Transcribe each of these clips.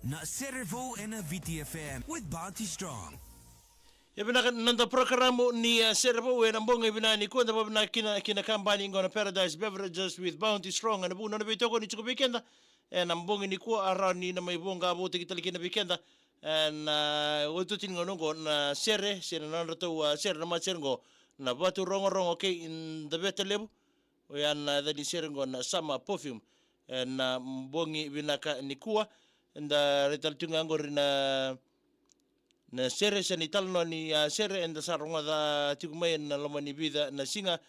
na Serevou and VTFM with Bounty Strong. Ibina nanda programu ni Serevou na mbonga ibina ni kwenda babna kina kambani ngona Paradise Beverages with Bounty Strong na buna na bitoko ni chuko weekenda na mbonga ni kwa arani na maibonga abote kitali kina weekenda na wotu tingonongo na sere na to sere na macherengo na batu rongo okay in the better level yan the serengo na sama perfume na mbongi binaka ni kuwa nda retaltunga ngori na sere sanitalno ni sere enda saronga da tikumai na lomani bida na singa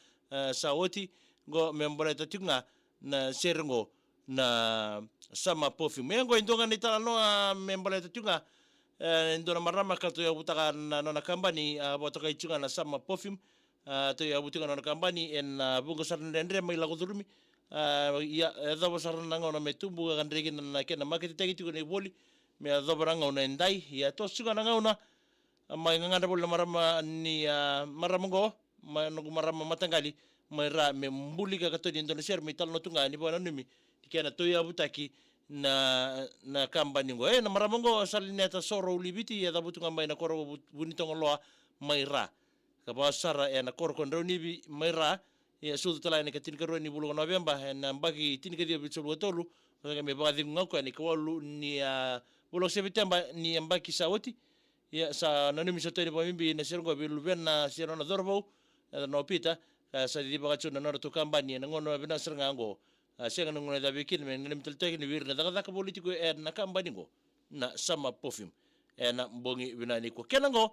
sawoti go membora tatunga na serengo na sama perfume ngo indonga ni talano membora tatunga indona marama kato ya butaka na nona kambani botoka ichunga na sama perfume to ya butaka nona kambani en bungo sarndendre mai lagudurumi ya dabo sarna ngona metumbu gandregi na kena market tagiti ko ne boli me adobranga una endai ya to suga na ngauna mai nganda bol marama ni maramongo manu marama matangali mai ra me mbuli ka to di Indonesia mi tal no tunga ni bona numi dikena to ya butaki na kambani ngo na maramongo salineta soro libiti ya dabu tunga mai na koro bunito ngoloa mai ra ka basara na koro kondro ni mai ra ya sudu tala ni katin karo ni bulu November na bagi tin ka dia bitsul tolu ka me bagi ngako ni kawalu ni bulu September ni ambaki sawoti ya sa nanumi soto ni pamimbi na sergo bilu ben na serona dorbo no pita sa di baga chuna no to kambani na ngono bina seranga ngo senga ngono da bikin men ngem teltek ni wir na daga ka politiko na kambani ngo na sama perfume na mbongi bina ni ko kenango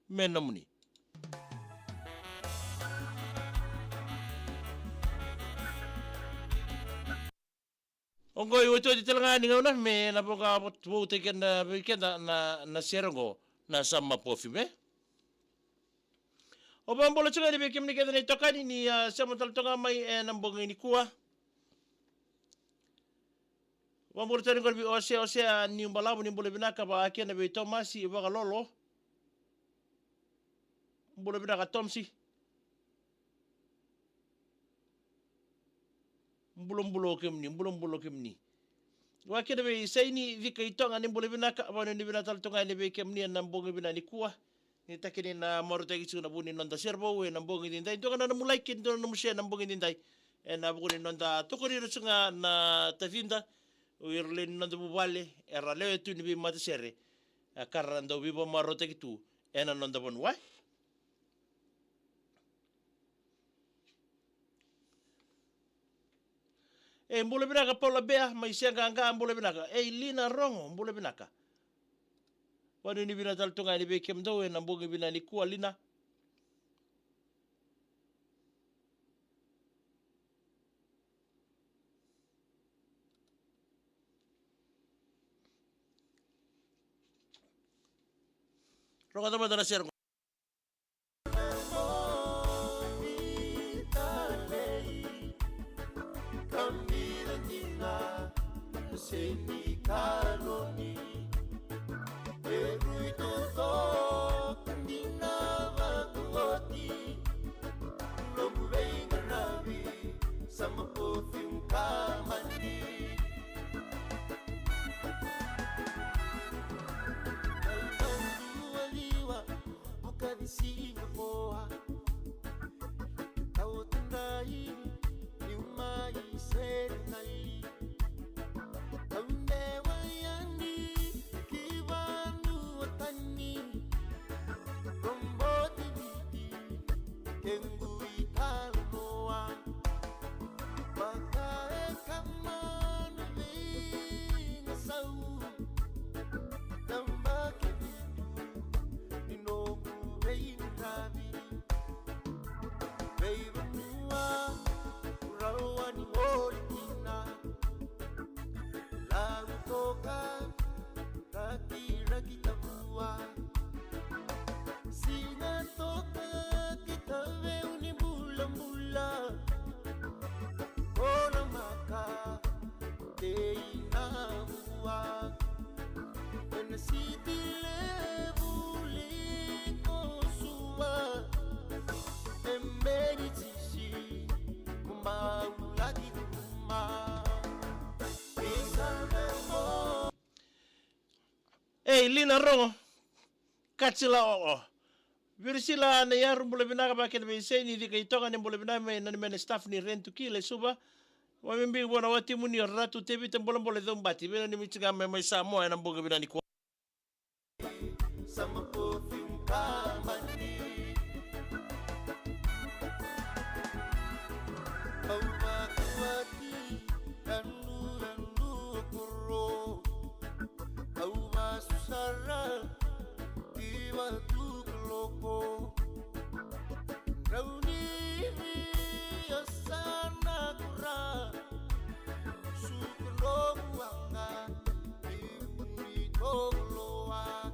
menamuni Ongo iwoto di telanga ni ngona me na boka bo teken na weekend na serengo na sama perfume. Obambola chunga ni bekem ni kedani tokani ni sama taltonga mai na mbongi ni kuwa. Obambola tani ngol bi ose ni mbalabu ni mbole binaka ba akena be Tomasi ba lolo. Mbole binaka Tomsi. Mbulumbulo kemni wakida be saini vika itonga ni mbole binaka abana ni binatal tonga ni be kemni na mbongi binani kuwa ni takini na morota gisu na buni nonda Serevou na mbongi dindai tonga na mulai kin na mushe na mbongi dindai na buni nonda tokori rusunga na tavinda wirle nonda bubale era lewe tu ni vei-matasere karanda bibo marota gitu na nonda vanua mbole binaka pola bea mai senga anga mbole binaka lina rongo mbole binaka wanu ni bina taltonga ni bekem do na mbongi bina ni kuwa lina ronga tama dana ser Seni kaloni Eruito to Kandina Vakuoti Lomu Vega Rabi Sama perfume kamani Almandu aliwa Bukadisi mapoa Kau tendai Ni umai sere nali kay lina rongo katsila oo virsila na yarum bule binaka ba ken be seni di kay tonga ni bule binaka na men staff ni rentu kile suba wa mimbi bona wati muni ratu tebi tembola bole dombati bena ni michiga me mai samo na mboga binani ko sama pofing kamani au makuati randu kuro au masusara tiba tu loko rauni asana kura sukro wanga ni toloa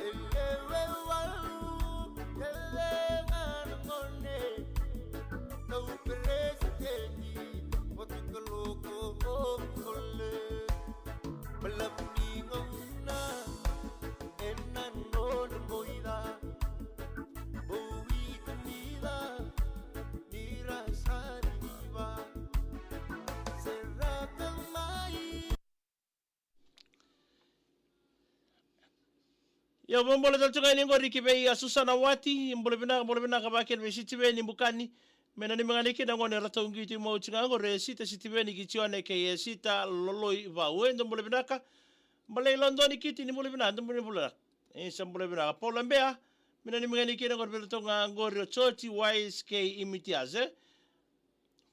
elewe walu elewa ngone tau presidenti otu loko kole balapni ngona enan non boida boi comida ni rasa diva serata mai ya bombole dal tunga ni ngori kibe ya Susana Wati mbole bina ka bakel be sitibe ni bukani mena ni mangani kina ngone rata ngiti mo tunga ngore sita sitibe ni kichione ke sita loloi va wendo mbole bina ka mbale London kiti ni mbole bina mbole bula mbole bina Paula Mbea mena ni mangani kina ngore tunga ngore chochi YSK imitiaze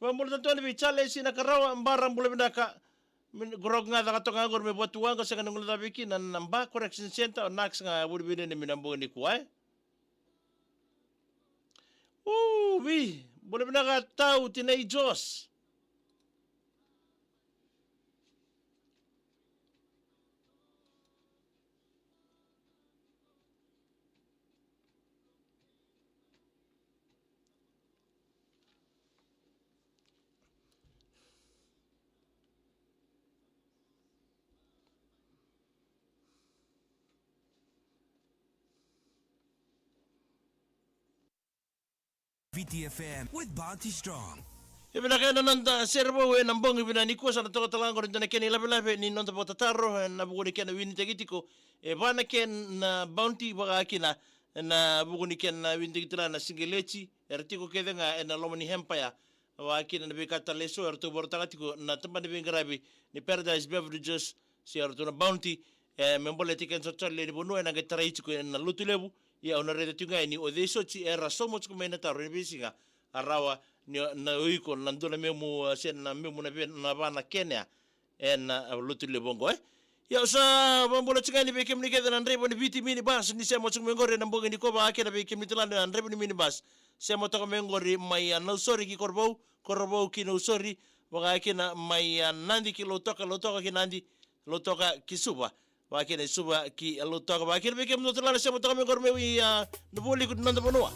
mbole dal be chale sina karawa mbara mbole bina ka grog nga katonga ngor me botuang ko sa kanung labiki na namba correction center o nax nga burbine ni minambo ni kuai vi boleh bina tau tinai jos VTFM with Bounty Strong. ibina kaya nanda Serevou nambong ibina ni kuasa na toko talango rin na keni labi ni nonta potataro na bukuni kena winitegitiko bana ken na Bounty baka akina na bukuni ken na winitegitila na singelechi ertiko kede nga na lomani hempaya wa akina na bikata leso erto bortagatiko na tempat ni bingarabi ni Paradise Beverages si erto na Bounty membole tiken sotole ni bonua na getaraitiko na lutulebu ya onarete tunga ni odeso chi era somo chku mena taro ni bisinga arawa ni na uiko na ndona memu sen na memu na bana Kenya na lutule bongo ya sa bombola chika ni bekem ni keda na ndrebo ni viti mini bus ni semo chku mengore na mbongi ni koba ake na bekem ni tilana na ndrebo ni mini bus semo toko mengori mai na usori ki korbou ki na usori waka ake na mai nandi ki lotoka ki nandi lotoka ki suba wakina suba ki alutoka wakina bekem no tulala semo toka mengor mewi nubuli ku nanda vanua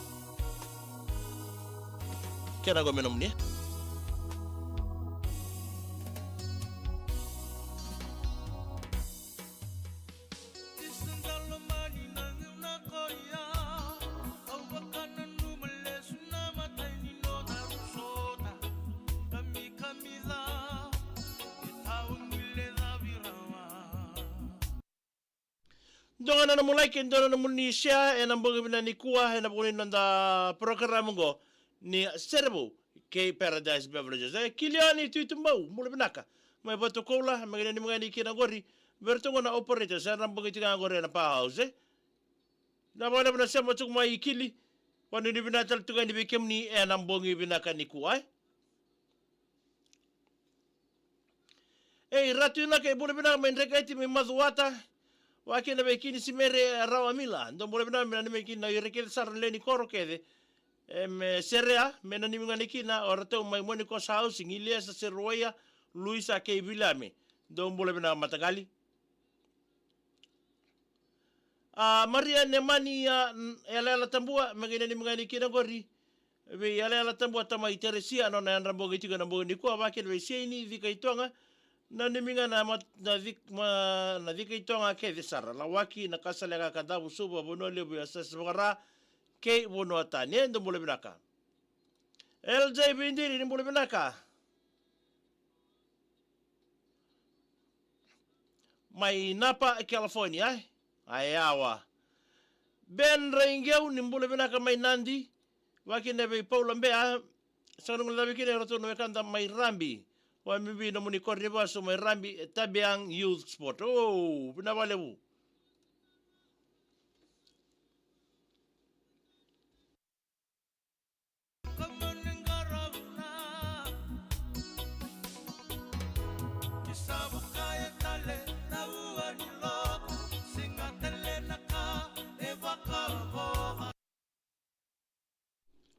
kena go menom ni Dongan na mulai ken dongan na munisya en ambong bina ni kuah en ambong nanda program ngo ni Serevou ke Paradise Beverages kiliani tutumbau mulai binaka mai botokola magani magani kina gori bertongo na operators en ambong itinga gori na powerhouse na bana bina sema tuk mai kili wanu ni bina tal tuga ni bekem ni en ambong binaka ni kuah ratu na ke mulai binaka main rekaiti mi mazuata wakina bekini simere rawa mila ndo mole bina mena mekini na yureke sar leni koro kede serea mena ni ngani kina orto mai moni ko housing ile sa Serevou Luisa ke bilame ndo mole bina matagali Maria Nemani ala tambua magina ni ngani kina gori be ala tambua tama Teresia no na rambo gitigo na mboni ko wakina be seni vikaitonga na niminga na dik itonga ke desara la waki na kasalega kadabu suba bono lebu ya sasbara ke bono atane ndo mole binaka LJ bindiri ni mole binaka mai Napa, California, ayawa. Ben Rangel, Nimbula Vinaka, mai Nandi, Wakine be Paula Bea, Sanung Lavikine, Roto Novekanda, mai Rambi, wa maybe no Munikorriba, so mai Rambi, Tabiang Youth Sport. Oh, Pinavalevu.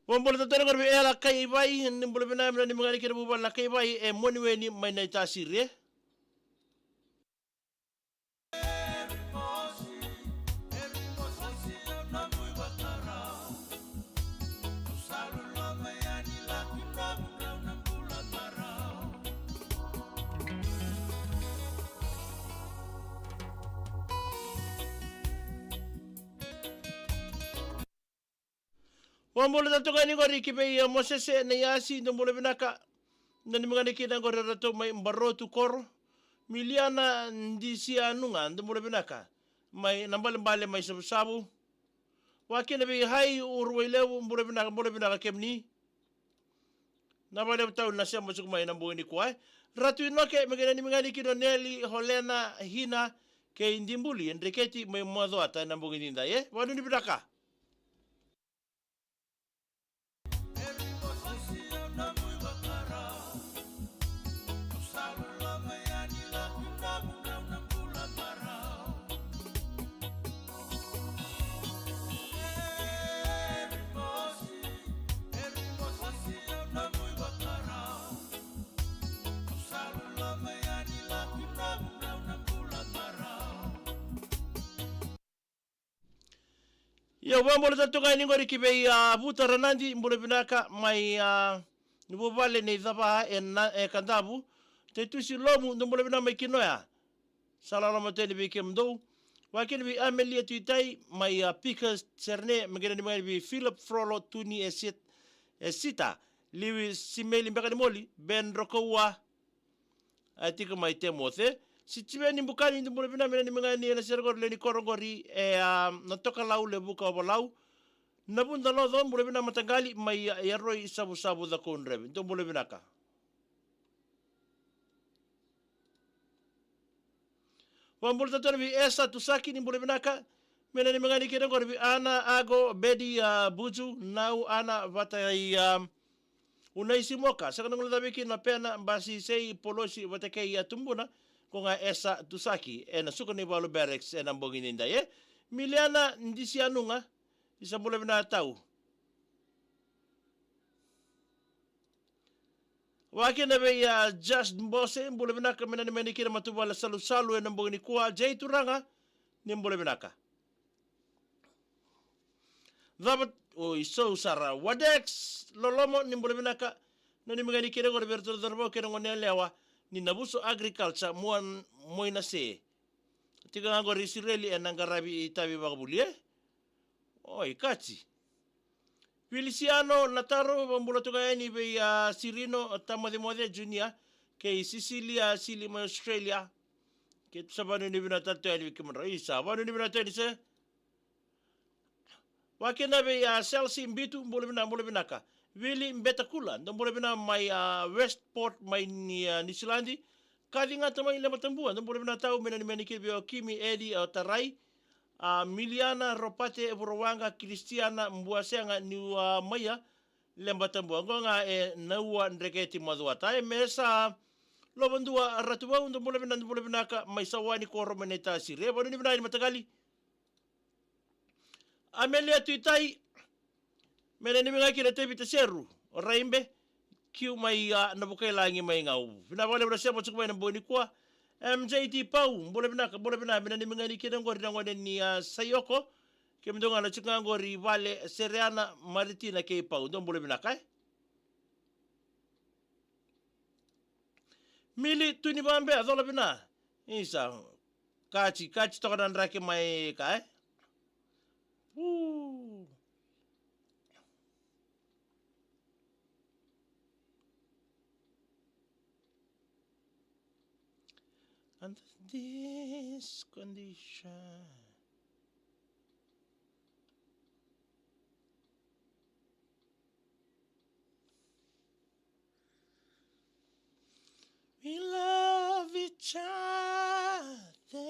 Wambol tatana korbi ela kai vai nimbol bina mna ni mangani kira bubal la kai vai e moniwe ni mai na tasire. Wambol tatana ni kori kipe mosese na yasi nimbol bina ka na ni mangani kira kori rato mai mbarotu koro miliana ndisi anunga nimbol bina ka mai nambale mbale mai sabu sabu. Wakina be hai urwelewu mbole bina ka kemni. Nabale tau na siya masuk mai nambo ni kuai. Ratu inoke magana ni mangani kira Nelly Holena Hina ke indimbuli Enriqueti mai mwadho ata nambo ni nda ye. Wanu ni bina ka. Yo wambol tatuna ni ngori kibe buta ranandi mbole binaka mai nubovale ne dhaba e kandabu te tusi lomu mbole bina mai kinoya salala mateli bi kemdo wakini bi Amelia tuitai mai pikas cerne magana ni mai bi Philip Frollo tuni esita liwi simeli mbakani moli ben rokowa atika mai temothe si tibeni bukani ndi mbole bina ni mangani na sergor le ni korongori natoka lau le buka obalau nabunda lodo mbole bina matangali mai yaroi sabu da konrebe ndo mbole bina ka wambol tatona bi esa tusaki ni mbole bina ka ni mangani kira korbi ana ago bedi buju nau ana vatai unaisi moka sakana ngula tabiki na pena basi sei polosi watakei tumbuna konga esa tusaki na suka ni balu Beverages na mbongini nda ye miliana ndisi anunga isa mbole bina tau wakina be just mbose mbole bina ka mena ni menikira matubala salu na mbongini kuwa jay turanga ni mbole bina ka Dapat iso sara wadex lolomo ni mbole bina ka no ni mengani kira ngor berto darbo kira ngone lewa ni nabuso agriculture moina se tiga ngor Israeli enangarabi itabi bagbulie oi kachi Feliciano Nataro bambulo toga ni be Sirino Tamode Junior ke Sicilia Silima Australia ke sabanu ni bina tato ali kimra isa banu ni bina tedi se wakina be Chelsea mbitu mbole bina ka Willy Mbetakula mbole bina mai Westport mai ni Nisilandi kadi ngata mai lema tambua mbole bina tau mena ni meniki be Kimi Edi Tarai Miliana Ropate Burwanga Cristiana Mbuasenga ni maya lemba tambua ngonga naua ndreketi madua tai mesa lobandua ratuwa mbole bina ka mai sawani ko romeneta sire bonu ni bina ni matagali Amelia tuitai mena ni mga kina tebi seru raimbe kiu mai nabukai langi mai ngau vina vale bra siapa cukup mai namboni kwa MJT pau boleh bina mena ni mga ni kina ngori ni sayoko ke mdonga na cukup ngori vale sereana maritina ke pau don boleh bina kai mili tuni bambe adola bina isa kachi tokadan rake mai kai under this condition. We love each other.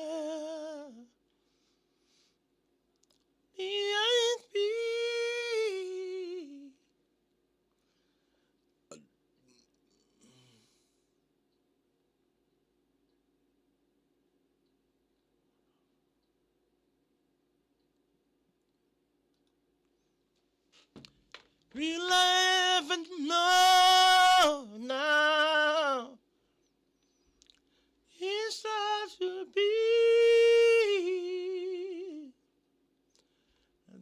Behind me. We live and know now. It's time to be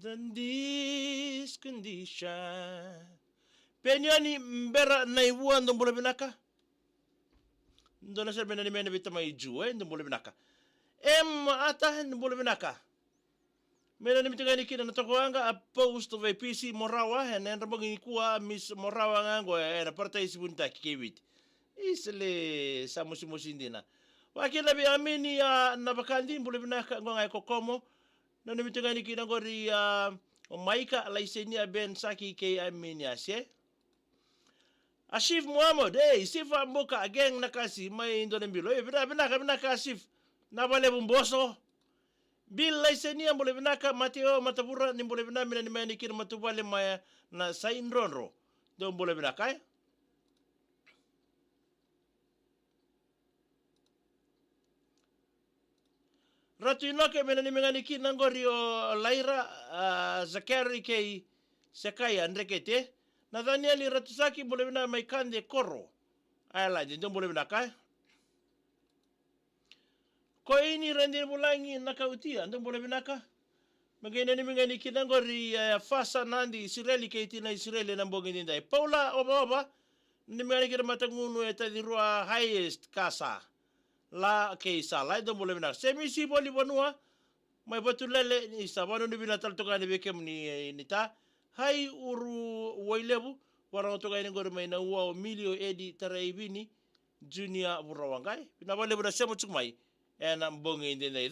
than this condition. Penyani mbera na iwa ndo mbole binaka. Ndo na sabi na ni mene bitama ijue ndo mbole binaka. Ata ndo mbole binaka. Mena ni mitingani kina natokoanga a post of a PC morawa and then rabang kuwa Miss Morawa ngango na partay si bunta kikiwit. Isle sa musimusindi na. Wakila bi amini nabakandi mbole binaka ngonga kokomo. Na ni mitingani kina ngori maika laisenia ben saki ke amini asye. Asif Muhammad, sifa mboka ageng nakasi may indonembilo. Binaka asif nabale bumboso. Bil laisenia mbole binaka Mateo Matapura ni mbole binaka mina ni mani kina matubale maya na sain ronro. Do mbole binaka Ratu inoke mina ni mingani kina ngori o Laira Zakari kei Sekaya Andrekete. Nadhani ali ratu saki mbole binaka maikande koro. Ayala do mbole binaka Ko ini rendi bulangi nakautia ndo mbole binaka. Magene ni mingani kina ngori fasa nandi Israeli keiti na Israeli na mbongi ndai. Paula oba ni mingani kina matangunu etadirua highest kasa. La keisa la ndo mbole binaka. Semi si boli vanua. Mai batulele ni sabano ni binatal toka ni bekem ni nita. Hai uru wailebu warang toka ni ngori mai na uwa milio edi taraibini junior burawangai. Pinabale bura semu chukmai. And I'm bonging in the